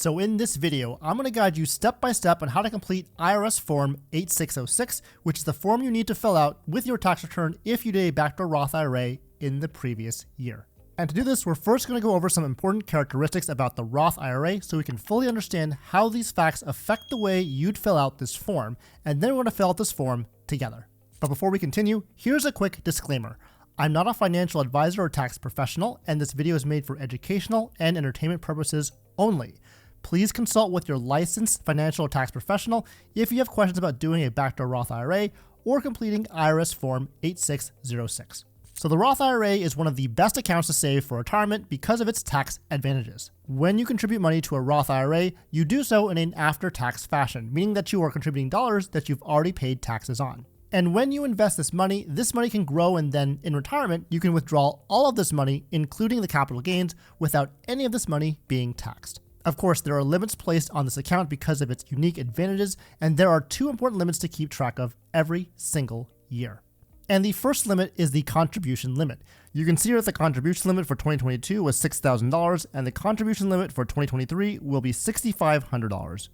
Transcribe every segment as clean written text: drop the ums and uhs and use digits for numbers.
So in this video, I'm going to guide you step by step on how to complete IRS Form 8606, which is the form you need to fill out with your tax return if you did a Backdoor Roth IRA in the previous year. And to do this, we're first going to go over some important characteristics about the Roth IRA so we can fully understand how these facts affect the way you'd fill out this form, and then we're going to fill out this form together. But before we continue, here's a quick disclaimer. I'm not a financial advisor or tax professional, and this video is made for educational and entertainment purposes only. Please consult with your licensed financial or tax professional if you have questions about doing a Backdoor Roth IRA or completing IRS Form 8606. So the Roth IRA is one of the best accounts to save for retirement because of its tax advantages. When you contribute money to a Roth IRA, you do so in an after-tax fashion, meaning that you are contributing dollars that you've already paid taxes on. And when you invest this money can grow, and then in retirement, you can withdraw all of this money, including the capital gains, without any of this money being taxed. Of course, there are limits placed on this account because of its unique advantages, and there are two important limits to keep track of every single year. And the first limit is the contribution limit. You can see here that the contribution limit for 2022 was $6,000, and the contribution limit for 2023 will be $6,500.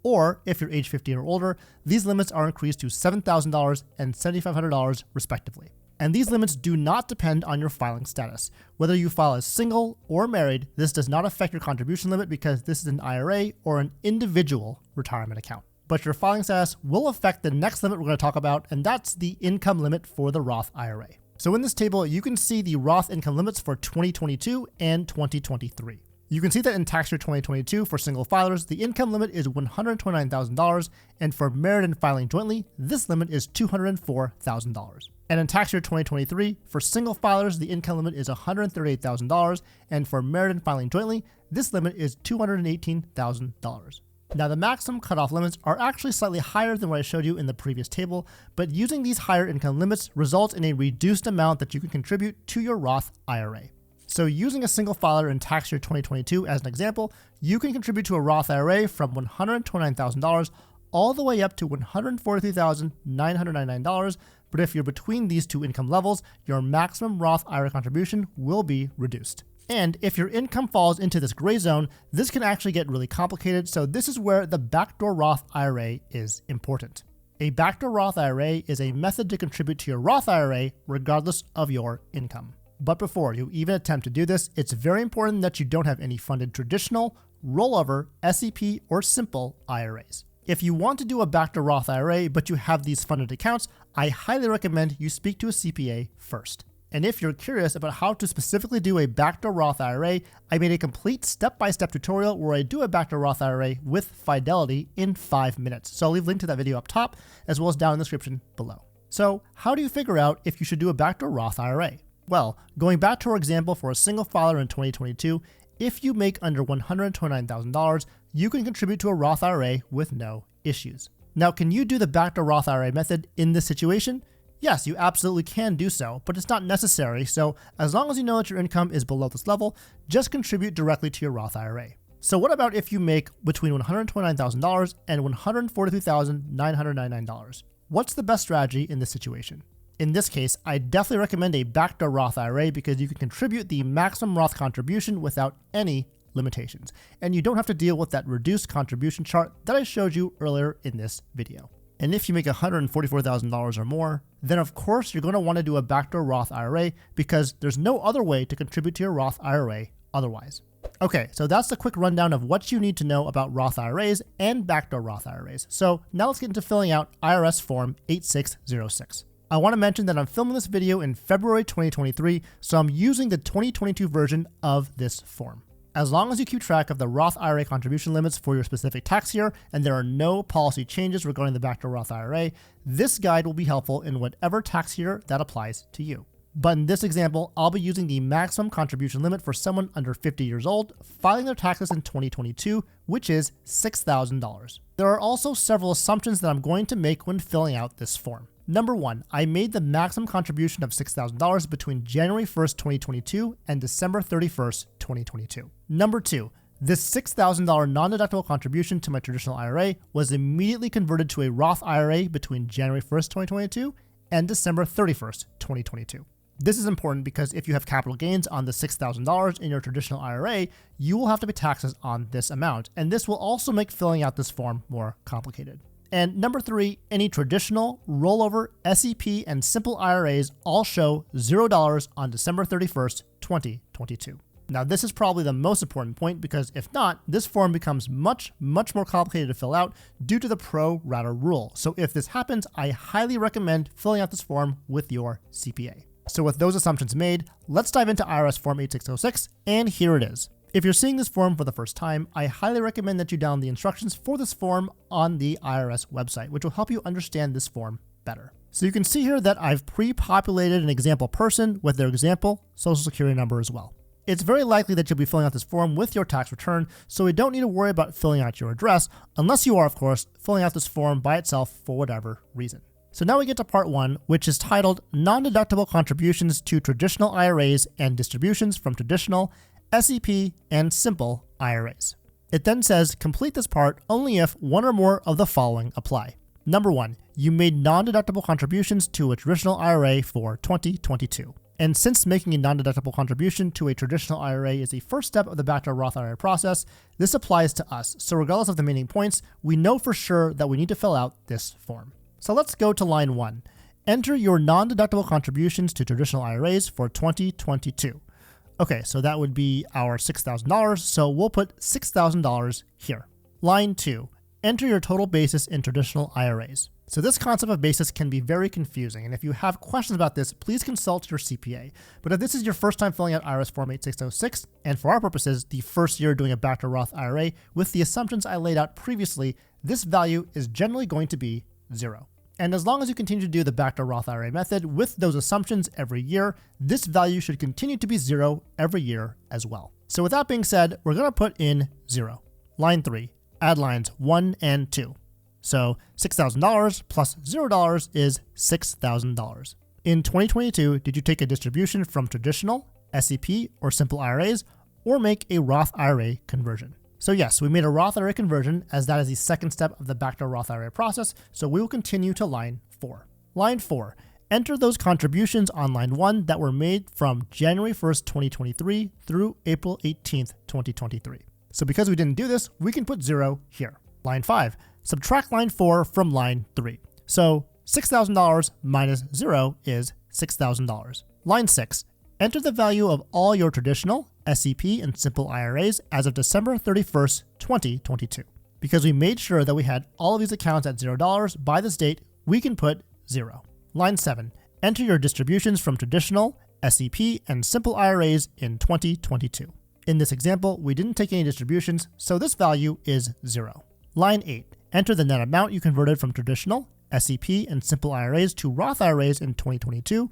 Or, if you're age 50 or older, these limits are increased to $7,000 and $7,500 respectively. And these limits do not depend on your filing status. Whether you file as single or married, this does not affect your contribution limit because this is an IRA or an individual retirement account. But your filing status will affect the next limit we're going to talk about, and that's the income limit for the Roth IRA. So in this table, you can see the Roth income limits for 2022 and 2023. You can see that in tax year 2022 for single filers, the income limit is $129,000, and for married and filing jointly, this limit is $204,000. And in tax year 2023, for single filers, the income limit is $138,000, and for married and filing jointly, this limit is $218,000. Now, the maximum cutoff limits are actually slightly higher than what I showed you in the previous table, but using these higher income limits results in a reduced amount that you can contribute to your Roth IRA. So using a single filer in tax year 2022 as an example, you can contribute to a Roth IRA from $129,000 all the way up to $143,999, but if you're between these two income levels, your maximum Roth IRA contribution will be reduced. And if your income falls into this gray zone, this can actually get really complicated, so this is where the Backdoor Roth IRA is important. A Backdoor Roth IRA is a method to contribute to your Roth IRA regardless of your income. But before you even attempt to do this, it's very important that you don't have any funded traditional, rollover, SEP, or simple IRAs. If you want to do a Backdoor Roth IRA, but you have these funded accounts, I highly recommend you speak to a CPA first. And if you're curious about how to specifically do a Backdoor Roth IRA, I made a complete step-by-step tutorial where I do a Backdoor Roth IRA with fidelity in 5 minutes. So I'll leave a link to that video up top, as well as down in the description below. So how do you figure out if you should do a Backdoor Roth IRA? Well, going back to our example for a single filer in 2022, if you make under $129,000, you can contribute to a Roth IRA with no issues. Now, can you do the Backdoor Roth IRA method in this situation? Yes, you absolutely can do so, but it's not necessary, so as long as you know that your income is below this level, just contribute directly to your Roth IRA. So what about if you make between $129,000 and $143,999? What's the best strategy in this situation? In this case, I definitely recommend a Backdoor Roth IRA because you can contribute the maximum Roth contribution without any limitations, and you don't have to deal with that reduced contribution chart that I showed you earlier in this video. And if you make $144,000 or more, then of course you're going to want to do a Backdoor Roth IRA because there's no other way to contribute to your Roth IRA otherwise. Okay, so that's a quick rundown of what you need to know about Roth IRAs and Backdoor Roth IRAs. So now let's get into filling out IRS Form 8606. I want to mention that I'm filming this video in February 2023, so I'm using the 2022 version of this form. As long as you keep track of the Roth IRA contribution limits for your specific tax year and there are no policy changes regarding the Backdoor Roth IRA, this guide will be helpful in whatever tax year that applies to you. But in this example, I'll be using the maximum contribution limit for someone under 50 years old filing their taxes in 2022, which is $6,000. There are also several assumptions that I'm going to make when filling out this form. Number one, I made the maximum contribution of $6,000 between January 1st, 2022 and December 31st, 2022. Number two, this $6,000 non-deductible contribution to my traditional IRA was immediately converted to a Roth IRA between January 1st, 2022 and December 31st, 2022. This is important because if you have capital gains on the $6,000 in your traditional IRA, you will have to pay taxes on this amount, and this will also make filling out this form more complicated. And number 3, any traditional, rollover, SEP, and simple IRAs all show $0 on December 31st, 2022. Now, this is probably the most important point because if not, this form becomes much more complicated to fill out due to the pro rata rule. So if this happens, I highly recommend filling out this form with your CPA. So with those assumptions made, let's dive into IRS Form 8606, and here it is. If you're seeing this form for the first time, I highly recommend that you download the instructions for this form on the IRS website, which will help you understand this form better. So you can see here that I've pre-populated an example person with their example social security number as well. It's very likely that you'll be filling out this form with your tax return, so we don't need to worry about filling out your address, unless you are, of course, filling out this form by itself for whatever reason. So now we get to part 1, which is titled Non-Deductible Contributions to Traditional IRAs and Distributions from Traditional, SEP, and Simple IRAs. It then says complete this part only if one or more of the following apply. Number 1, you made non-deductible contributions to a traditional IRA for 2022. And since making a non-deductible contribution to a traditional IRA is the first step of the Backdoor Roth IRA process, this applies to us. So regardless of the remaining points, we know for sure that we need to fill out this form. So let's go to line 1. Enter your non-deductible contributions to traditional IRAs for 2022. Okay, so that would be our $6,000, so we'll put $6,000 here. Line 2. Enter your total basis in traditional IRAs. So this concept of basis can be very confusing, and if you have questions about this, please consult your CPA. But if this is your first time filling out IRS Form 8606, and for our purposes, the first year doing a Backdoor Roth IRA with the assumptions I laid out previously, this value is generally going to be 0. And as long as you continue to do the Backdoor Roth IRA method with those assumptions every year, this value should continue to be 0 every year as well. So with that being said, we're going to put in 0. Line 3, add lines 1 and 2. So $6,000 plus $0 is $6,000. In 2022, did you take a distribution from traditional, SEP, or simple IRAs, or make a Roth IRA conversion? So yes, we made a Roth IRA conversion, as that is the second step of the Backdoor Roth IRA process, so we will continue to line 4. Line 4, enter those contributions on line 1 that were made from January 1st, 2023 through April 18th, 2023. So because we didn't do this, we can put 0 here. Line 5, subtract line 4 from line 3. So $6,000 minus 0 is $6,000. Line 6, enter the value of all your traditional, SEP, and simple IRAs as of December 31st, 2022. Because we made sure that we had all of these accounts at $0 by this date, we can put 0. Line 7, enter your distributions from traditional, SEP, and simple IRAs in 2022. In this example, we didn't take any distributions, so this value is 0. Line 8, enter the net amount you converted from traditional, SEP, and simple IRAs to Roth IRAs in 2022.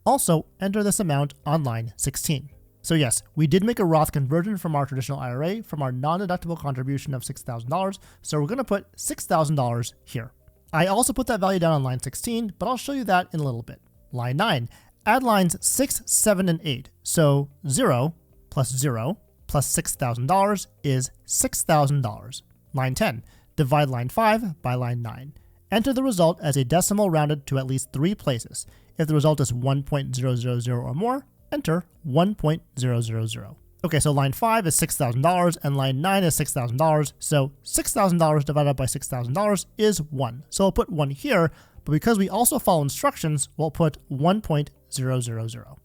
Also, enter this amount on line 16. So yes, we did make a Roth conversion from our traditional IRA from our non-deductible contribution of $6,000, so we're going to put $6,000 here. I also put that value down on line 16, but I'll show you that in a little bit. Line 9, add lines 6, 7, and 8. So 0 plus $6,000 is $6,000. Line 10, divide line 5 by line 9. Enter the result as a decimal rounded to at least 3 places. If the result is 1.000 or more, enter 1.000. Okay, so line 5 is $6,000 and line 9 is $6,000. So $6,000 divided by $6,000 is 1. So I'll put 1 here, but because we also follow instructions, we'll put 1.000.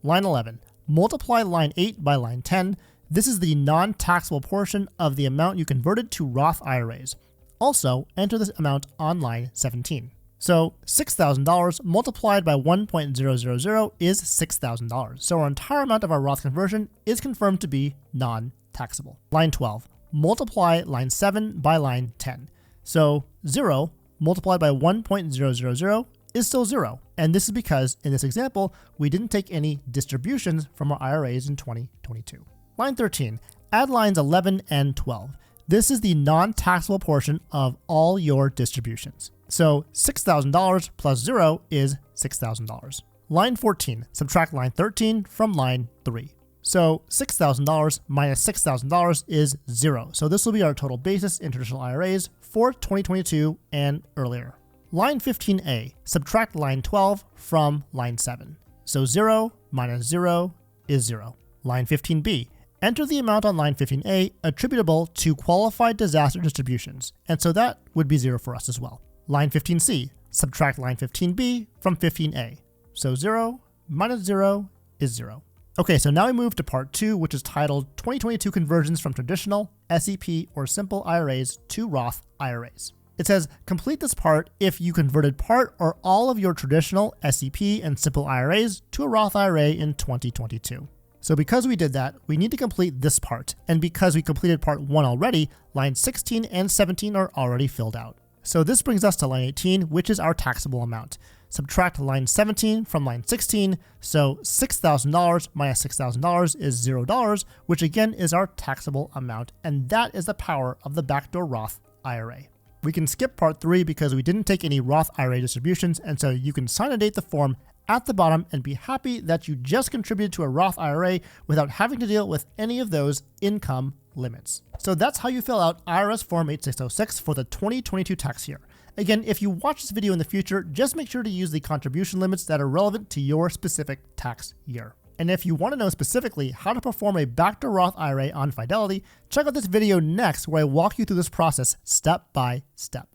Line 11, multiply line 8 by line 10. This is the non-taxable portion of the amount you converted to Roth IRAs. Also, enter this amount on line 17. So $6,000 multiplied by 1.000 is $6,000. So our entire amount of our Roth conversion is confirmed to be non-taxable. Line 12, multiply line 7 by line 10. So 0 multiplied by 1.000 is still 0. And this is because in this example, we didn't take any distributions from our IRAs in 2022. Line 13, add lines 11 and 12. This is the non-taxable portion of all your distributions. So $6,000 plus 0 is $6,000. Line 14, subtract line 13 from line 3. So $6,000 minus $6,000 is 0. So this will be our total basis in traditional IRAs for 2022 and earlier. Line 15A, subtract line 12 from line 7. So 0 minus 0 is 0. Line 15B. Enter the amount on line 15A attributable to qualified disaster distributions, and so that would be 0 for us as well. Line 15C. Subtract line 15B from 15A. So 0 minus 0 is 0. Okay, so now we move to part 2, which is titled 2022 Conversions from Traditional, SEP, or Simple IRAs to Roth IRAs. It says, complete this part if you converted part or all of your traditional SEP and Simple IRAs to a Roth IRA in 2022. So because we did that, we need to complete this part, and because we completed part 1 already, lines 16 and 17 are already filled out. So this brings us to line 18, which is our taxable amount. Subtract line 17 from line 16, so $6,000 minus $6,000 is $0, which again is our taxable amount, and that is the power of the Backdoor Roth IRA. We can skip part 3 because we didn't take any Roth IRA distributions, and so you can sign and date the form at the bottom and be happy that you just contributed to a Roth IRA without having to deal with any of those income limits. So that's how you fill out IRS Form 8606 for the 2022 tax year. Again, if you watch this video in the future, just make sure to use the contribution limits that are relevant to your specific tax year. And if you want to know specifically how to perform a Backdoor Roth IRA on Fidelity, check out this video next where I walk you through this process step by step.